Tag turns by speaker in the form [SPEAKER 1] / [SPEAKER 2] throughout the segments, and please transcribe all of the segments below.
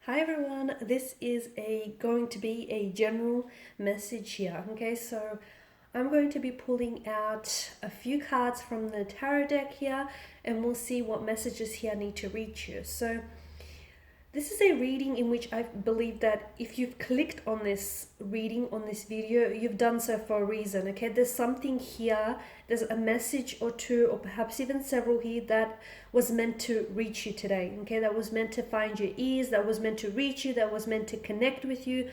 [SPEAKER 1] Hi everyone, this is going to be a general message here. Okay, so I'm going to be pulling out a few cards from the tarot deck here and we'll see what messages here need to reach you. So this is a reading in which I believe that if you've clicked on this reading, on this video, you've done so for a reason, okay? There's something here, there's a message or two, or perhaps even several here that was meant to reach you today, okay? That was meant to find your ears, that was meant to reach you, that was meant to connect with you.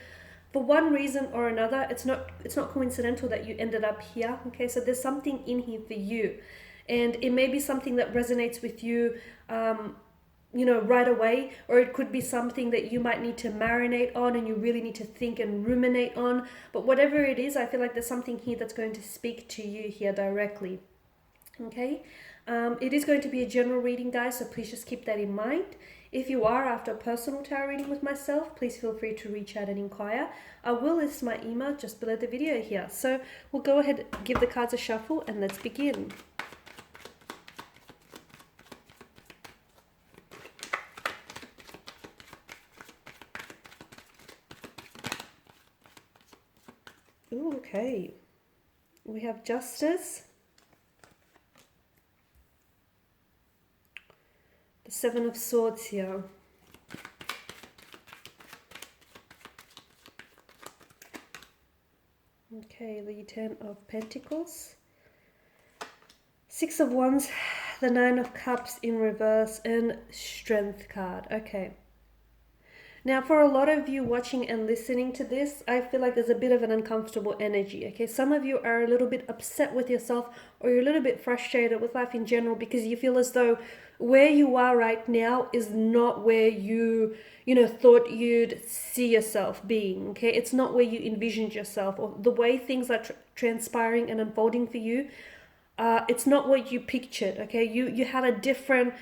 [SPEAKER 1] For one reason or another, it's not coincidental that you ended up here, okay? So there's something in here for you. And it may be something that resonates with you, right away, or it could be something that you might need to marinate on and you really need to think and ruminate on. But whatever it is, I feel like there's something here that's going to speak to you here directly. Okay, it is going to be a general reading, guys, so please just keep that in mind. If you are after a personal tarot reading with myself, please feel free to reach out and inquire. I will list my email just below the video here. So we'll go ahead, give the cards a shuffle, and let's begin. Ooh, okay. We have Justice, the Seven of Swords here. Okay, the Ten of Pentacles, Six of Wands, the Nine of Cups in reverse, and Strength card. Okay. Now, for a lot of you watching and listening to this, I feel like there's a bit of an uncomfortable energy, okay? Some of you are a little bit upset with yourself, or you're a little bit frustrated with life in general because you feel as though where you are right now is not where you thought you'd see yourself being, okay? It's not where you envisioned yourself, or the way things are transpiring and unfolding for you. It's not what you pictured, okay? You had a different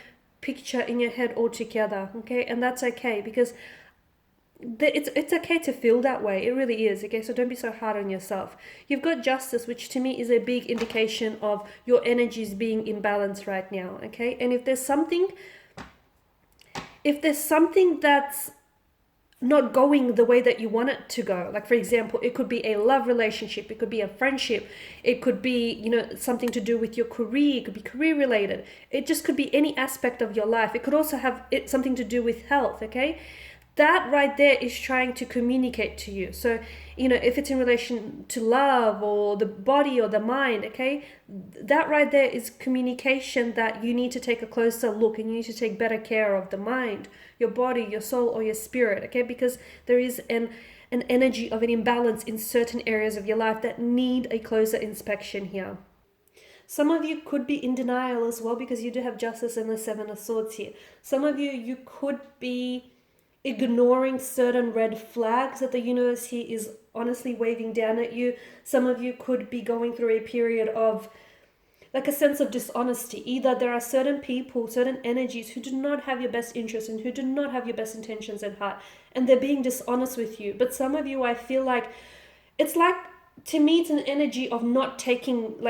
[SPEAKER 1] picture in your head altogether, okay? And that's okay, because it's okay to feel that way. It really is, okay? So don't be so hard on yourself. You've got Justice, which to me is a big indication of your energies being in balance right now, okay? And if there's something that's not going the way that you want it to go, like for example, it could be a love relationship, it could be a friendship, it could be something to do with your career, it could be career related, it just could be any aspect of your life. It could also have something to do with health, okay? That right there is trying to communicate to you. So if it's in relation to love or the body or the mind, okay, that right there is communication that you need to take a closer look, and you need to take better care of the mind, your body, your soul, or your spirit, okay? Because there is an energy of an imbalance in certain areas of your life that need a closer inspection here. Some of you could be in denial as well, because you do have Justice and the Seven of Swords here. Some of you could be ignoring certain red flags that the universe here is honestly waving down at you. Some of you could be going through a period of like a sense of dishonesty. Either there are certain people, certain energies who do not have your best interests and who do not have your best intentions at heart, and they're being dishonest with you. But some of you, I feel like, to me, it's an energy of not having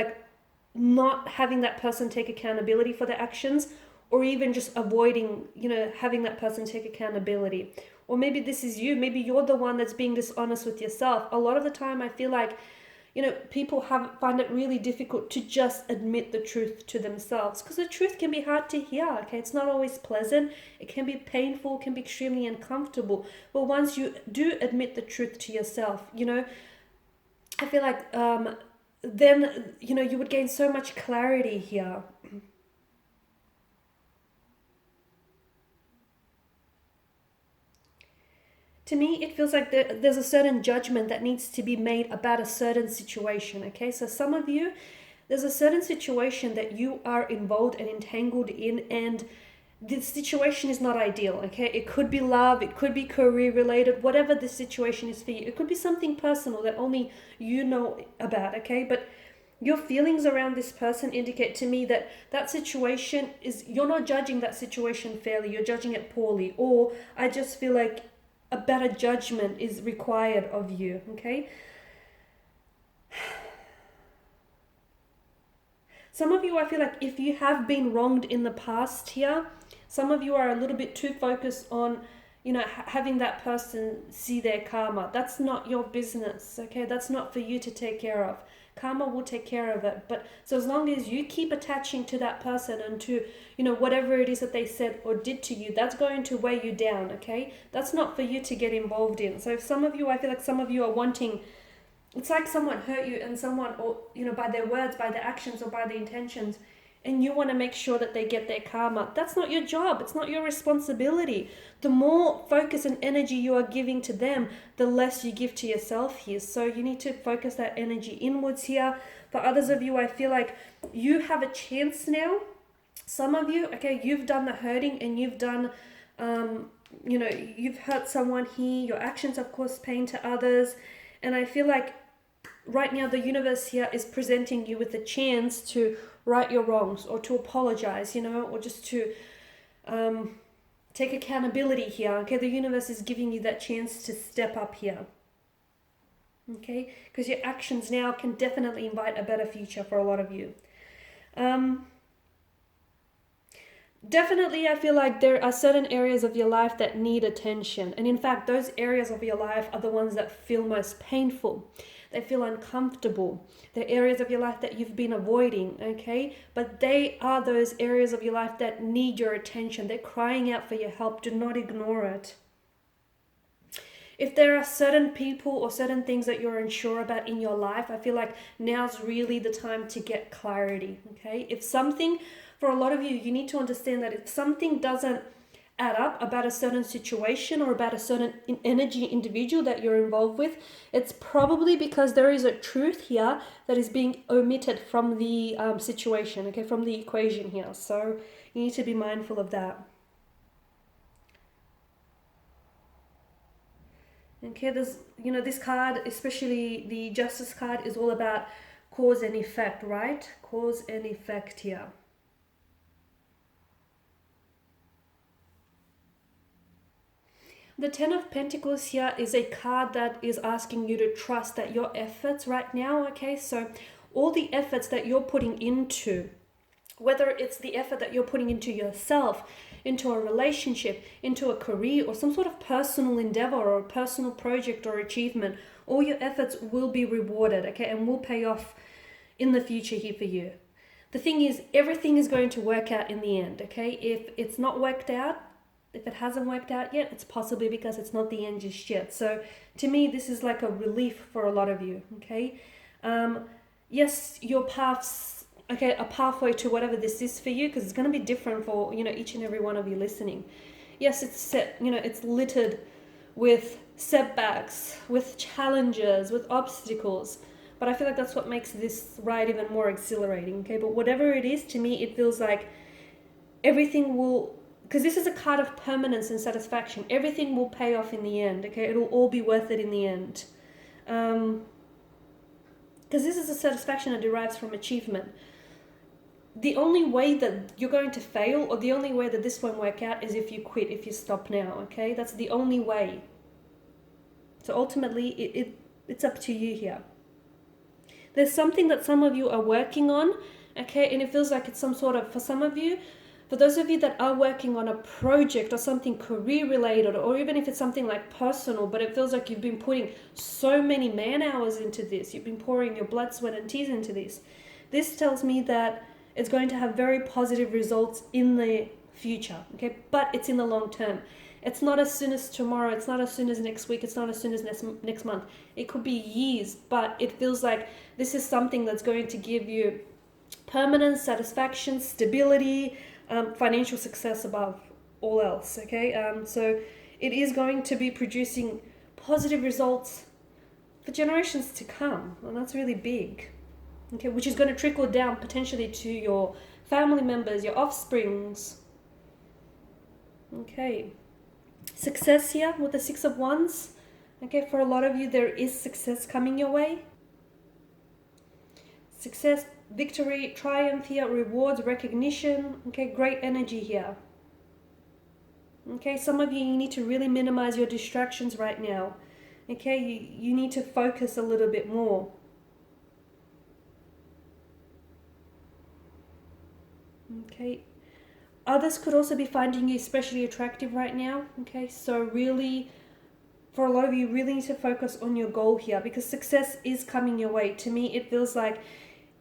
[SPEAKER 1] that person take accountability for their actions, or even just avoiding, having that person take accountability. Or maybe this is you. Maybe you're the one that's being dishonest with yourself. A lot of the time, I feel like, people find it really difficult to just admit the truth to themselves, because the truth can be hard to hear, okay? It's not always pleasant. It can be painful, can be extremely uncomfortable. But once you do admit the truth to yourself, I feel like then, you would gain so much clarity here. To me, it feels like there's a certain judgment that needs to be made about a certain situation, okay? So some of you, there's a certain situation that you are involved and entangled in, and this situation is not ideal, okay? It could be love, it could be career related, whatever the situation is for you. It could be something personal that only you know about, okay? But your feelings around this person indicate to me that that situation you're not judging that situation fairly, you're judging it poorly, or I just feel like a better judgment is required of you, okay? Some of you, I feel like if you have been wronged in the past here, some of you are a little bit too focused on, having that person see their karma. That's not your business, okay? That's not for you to take care of. Karma will take care of it. But so as long as you keep attaching to that person and to, whatever it is that they said or did to you, that's going to weigh you down, okay? That's not for you to get involved in. So if some of you, I feel like some of you are wanting, it's like someone hurt you and someone, or, by their words, by their actions, or by their intentions, and you want to make sure that they get their karma. That's not your job. It's not your responsibility. The more focus and energy you are giving to them, the less you give to yourself here. So you need to focus that energy inwards here. For others of you, I feel like you have a chance now. Some of you, okay, you've done the hurting and you've done, you've hurt someone here. Your actions have caused pain to others. And I feel like right now the universe here is presenting you with a chance to right your wrongs, or to apologize, or just to take accountability here. Okay, the universe is giving you that chance to step up here. Okay, because your actions now can definitely invite a better future for a lot of you. Definitely, I feel like there are certain areas of your life that need attention. And in fact, those areas of your life are the ones that feel most painful. They feel uncomfortable. They're areas of your life that you've been avoiding, okay? But they are those areas of your life that need your attention. They're crying out for your help. Do not ignore it. If there are certain people or certain things that you're unsure about in your life, I feel like now's really the time to get clarity, okay? If something, for a lot of you, you need to understand that if something doesn't add up about a certain situation or about a certain energy individual that you're involved with, it's probably because there is a truth here that is being omitted from the situation, okay, from the equation here. So you need to be mindful of that. Okay, there's, this card, especially the Justice card, is all about cause and effect, right? Cause and effect here. The Ten of Pentacles here is a card that is asking you to trust that your efforts right now, okay, so all the efforts that you're putting into, whether it's the effort that you're putting into yourself, into a relationship, into a career, or some sort of personal endeavor or a personal project or achievement, all your efforts will be rewarded, okay, and will pay off in the future here for you. The thing is, everything is going to work out in the end, okay? If it's not worked out, if it hasn't worked out yet, it's possibly because it's not the end just yet. So to me, this is like a relief for a lot of you, okay? Yes, your paths, okay, a pathway to whatever this is for you, because it's going to be different for, each and every one of you listening. Yes, it's set, it's littered with setbacks, with challenges, with obstacles. But I feel like that's what makes this ride even more exhilarating, okay? But whatever it is, to me, it feels like everything will, because this is a card of permanence and satisfaction. Everything will pay off in the end, okay? It'll all be worth it in the end. Because this is a satisfaction that derives from achievement. The only way that you're going to fail, or the only way that this won't work out, is if you quit, if you stop now, okay? That's the only way. So ultimately, it's up to you here. There's something that some of you are working on, okay? And it feels like it's some sort of, for some of you, for those of you that are working on a project or something career related, or even if it's something like personal, but it feels like you've been putting so many man hours into this, you've been pouring your blood, sweat and tears into this. This tells me that it's going to have very positive results in the future, okay? But it's in the long term. It's not as soon as tomorrow, it's not as soon as next week, it's not as soon as next month. It could be years, but it feels like this is something that's going to give you permanence, satisfaction, stability, financial success above all else, okay? So it is going to be producing positive results for generations to come, and that's really big, okay? Which is going to trickle down potentially to your family members, your offsprings, okay? Success here with the Six of Wands, okay? For a lot of you, there is success coming your way. Success, victory, triumph here, rewards, recognition, okay? Great energy here. Okay, some of you need to really minimize your distractions right now. Okay, you need to focus a little bit more. Okay, Others could also be finding you especially attractive right now. Okay, so really, for a lot of you, really need to focus on your goal here, because success is coming your way. To me, it feels like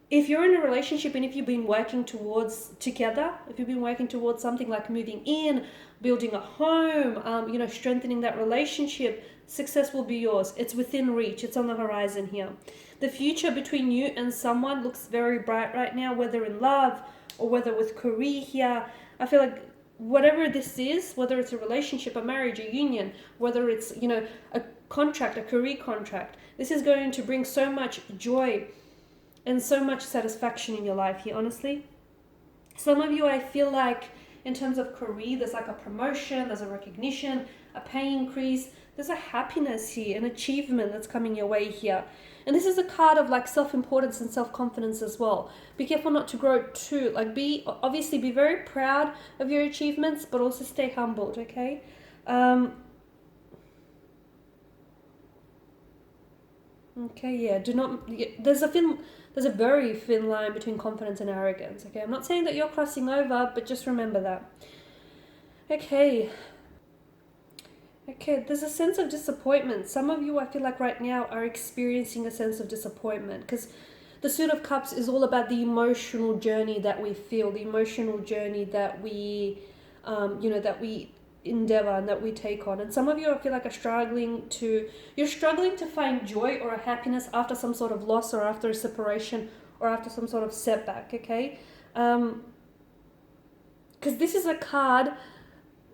[SPEAKER 1] if you're in a relationship and if you've been working towards together, if you've been working towards something like moving in, building a home, strengthening that relationship, success will be yours. It's within reach. It's on the horizon here. The future between you and someone looks very bright right now, whether in love or whether with career here. I feel like whatever this is, whether it's a relationship, a marriage, a union, whether it's, a contract, a career contract, this is going to bring so much joy and so much satisfaction in your life here, honestly. Some of you, I feel like, in terms of career, there's like a promotion, there's a recognition, a pay increase, there's a happiness here, an achievement that's coming your way here. And this is a card of like self-importance and self-confidence as well. Be careful not to grow too, like obviously be very proud of your achievements, but also stay humbled, okay? Okay, yeah, there's a very thin line between confidence and arrogance, okay? I'm not saying that you're crossing over, but just remember that. Okay, there's a sense of disappointment. Some of you, I feel like right now, are experiencing a sense of disappointment, because the Suit of Cups is all about the emotional journey that we feel, the emotional journey that we, that we endeavor and that we take on. And some of you, I feel like, are struggling to find joy or a happiness after some sort of loss or after a separation or after some sort of setback, okay? Because this is a card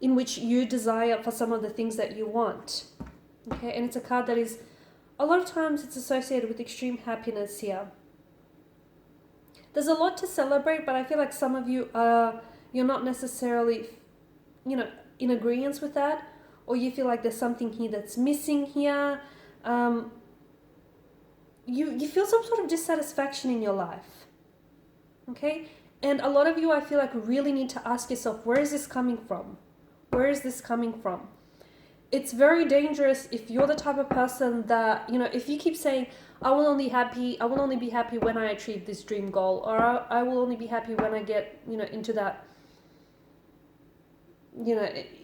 [SPEAKER 1] in which you desire for some of the things that you want, okay? And it's a card that is, a lot of times it's associated with extreme happiness here. There's a lot to celebrate, but I feel like some of you you're not necessarily, in agreement with that, or you feel like there's something here that's missing here. You feel some sort of dissatisfaction in your life, okay? And a lot of you, I feel like, really need to ask yourself, where is this coming from? Where is this coming from? It's very dangerous if you're the type of person that, if you keep saying, I will only be happy when I achieve this dream goal, or I will only be happy when I get, into that,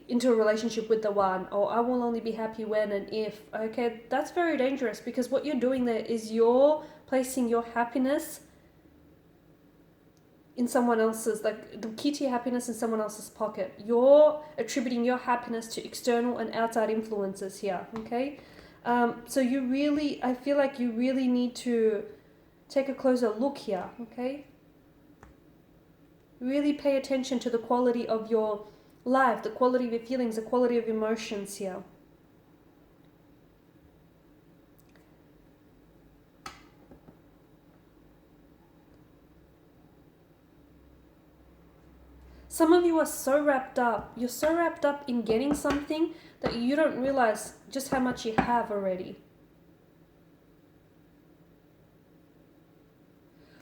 [SPEAKER 1] into a relationship with the one, or I will only be happy when and if, okay, that's very dangerous, because what you're doing there is you're placing your happiness in someone else's, like the key to your happiness in someone else's pocket. You're attributing your happiness to external and outside influences here, okay? So I feel like you really need to take a closer look here, okay? Really pay attention to the quality of your life, the quality of your feelings, the quality of emotions here. Some of you are so wrapped up. You're so wrapped up in getting something that you don't realize just how much you have already.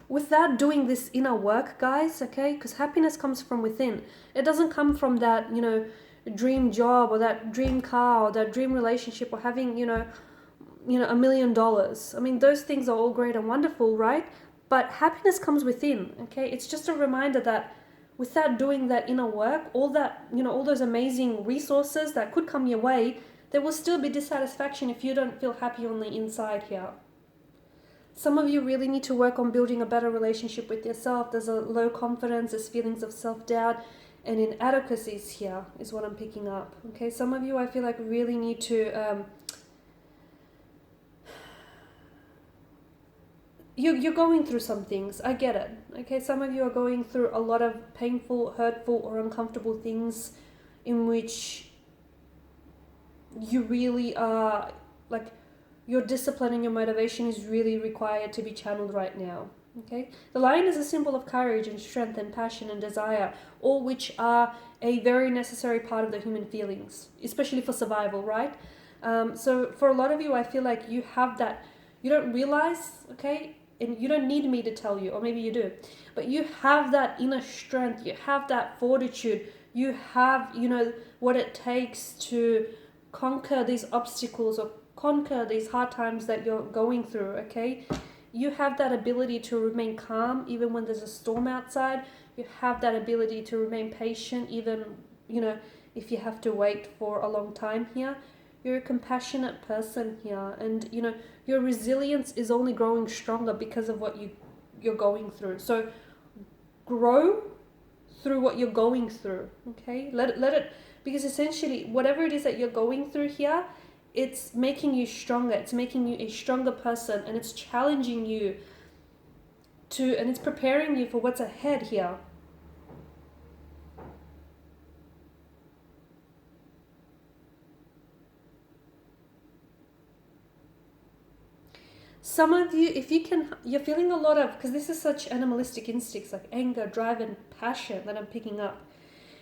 [SPEAKER 1] Without doing this inner work, guys, okay, because happiness comes from within. It doesn't come from that, dream job or that dream car or that dream relationship or having, $1 million. I mean, those things are all great and wonderful, right? But happiness comes within, okay? It's just a reminder that without doing that inner work, all that, all those amazing resources that could come your way, there will still be dissatisfaction if you don't feel happy on the inside here. Some of you really need to work on building a better relationship with yourself. There's a low confidence, there's feelings of self-doubt and inadequacies here is what I'm picking up. Okay, some of you, I feel like, really need to... You're going through some things, I get it. Okay, some of you are going through a lot of painful, hurtful or uncomfortable things in which you really are, like, your discipline and your motivation is really required to be channeled right now, okay? The lion is a symbol of courage and strength and passion and desire, all which are a very necessary part of the human feelings, especially for survival, right? So for a lot of you, I feel like you have that, you don't realize, okay? And you don't need me to tell you, or maybe you do, but you have that inner strength, you have that fortitude, you have, what it takes to conquer these obstacles or conquer these hard times that you're going through, okay? you have that ability to remain calm even when there's a storm outside. You have that ability to remain patient even, you know, if you have to wait for a long time here. You're a compassionate person here, and you know, your resilience is only growing stronger because of what you're going through. So grow through what you're going through, okay? Let it, because essentially whatever it is that you're going through here, it's making you stronger, it's making you a stronger person, and it's challenging you to, and it's preparing you for what's ahead here. Some of you, if you can, you're feeling a lot of, because this is such animalistic instincts like anger, drive, and passion that I'm picking up.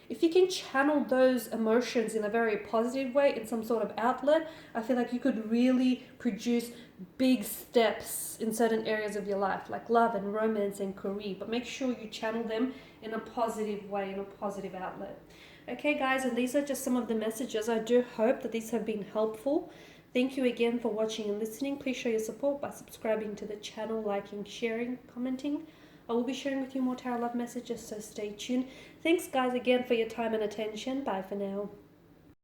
[SPEAKER 1] If you can channel those emotions in a very positive way, in some sort of outlet, I feel like you could really produce big steps in certain areas of your life, like love and romance and career. But make sure you channel them in a positive way, in a positive outlet. Okay, guys, and these are just some of the messages. I do hope that these have been helpful. Thank you again for watching and listening. Please show your support by subscribing to the channel, liking, sharing, commenting. I will be sharing with you more tarot love messages, so stay tuned. Thanks, guys, again for your time and attention. Bye for now.